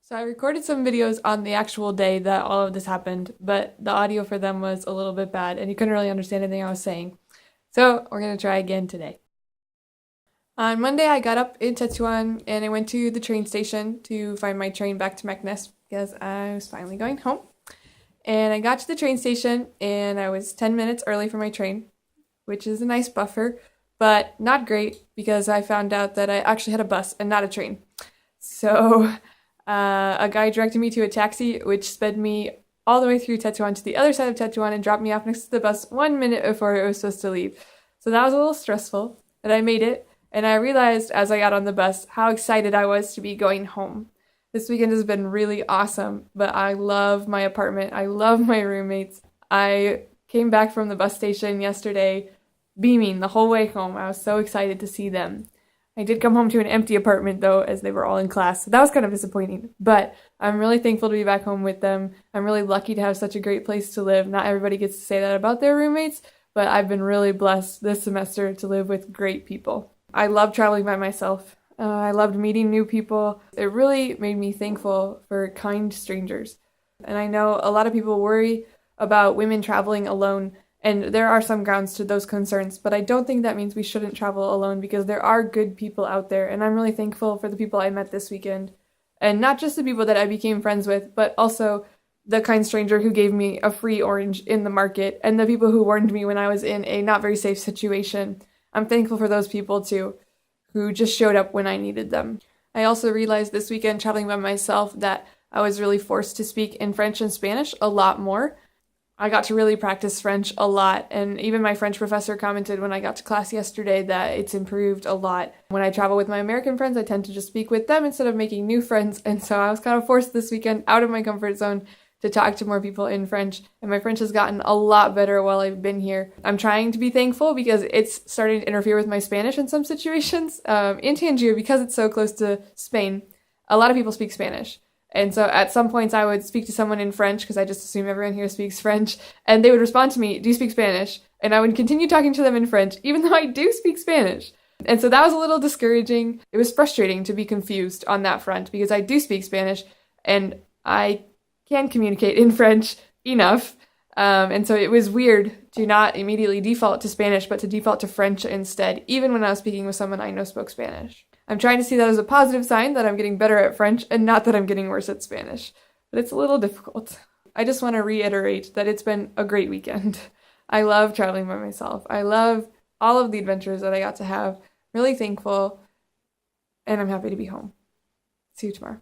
So I recorded some videos on the actual day that all of this happened, but the audio for them was a little bit bad and you couldn't really understand anything I was saying. So we're going to try again today. On Monday, I got up in Tetuan and I went to the train station to find my train back to Meknes because I was finally going home. And I got to the train station and I was 10 minutes early for my train, which is a nice buffer, but not great because I found out that I actually had a bus and not a train. So a guy directed me to a taxi, which sped me all the way through Tetuan to the other side of Tetuan and dropped me off next to the bus 1 minute before it was supposed to leave. So that was a little stressful, but I made it, and I realized as I got on the bus how excited I was to be going home. This weekend has been really awesome, but I love my apartment. I love my roommates. I came back from the bus station yesterday beaming the whole way home. I was so excited to see them. I did come home to an empty apartment, though, as they were all in class. So that was kind of disappointing. But I'm really thankful to be back home with them. I'm really lucky to have such a great place to live. Not everybody gets to say that about their roommates, but I've been really blessed this semester to live with great people. I love traveling by myself. I loved meeting new people. It really made me thankful for kind strangers. And I know a lot of people worry about women traveling alone, and there are some grounds to those concerns, but I don't think that means we shouldn't travel alone because there are good people out there, and I'm really thankful for the people I met this weekend. And not just the people that I became friends with, but also the kind stranger who gave me a free orange in the market, and the people who warned me when I was in a not very safe situation. I'm thankful for those people too, who just showed up when I needed them. I also realized this weekend traveling by myself that I was really forced to speak in French and Spanish a lot more. I got to really practice French a lot, and even my French professor commented when I got to class yesterday that it's improved a lot. When I travel with my American friends, I tend to just speak with them instead of making new friends, and so I was kind of forced this weekend out of my comfort zone to talk to more people in French, and my French has gotten a lot better while I've been here. I'm trying to be thankful because it's starting to interfere with my Spanish in some situations. In Tangier, because it's so close to Spain, a lot of people speak Spanish. And so at some points I would speak to someone in French because I just assume everyone here speaks French, and they would respond to me, "Do you speak Spanish?" And I would continue talking to them in French, even though I do speak Spanish. And so that was a little discouraging. It was frustrating to be confused on that front because I do speak Spanish and I can communicate in French enough. And so it was weird to not immediately default to Spanish, but to default to French instead, even when I was speaking with someone I know spoke Spanish. I'm trying to see that as a positive sign that I'm getting better at French and not that I'm getting worse at Spanish. But it's a little difficult. I just want to reiterate that it's been a great weekend. I love traveling by myself. I love all of the adventures that I got to have. Really thankful, and I'm happy to be home. See you tomorrow.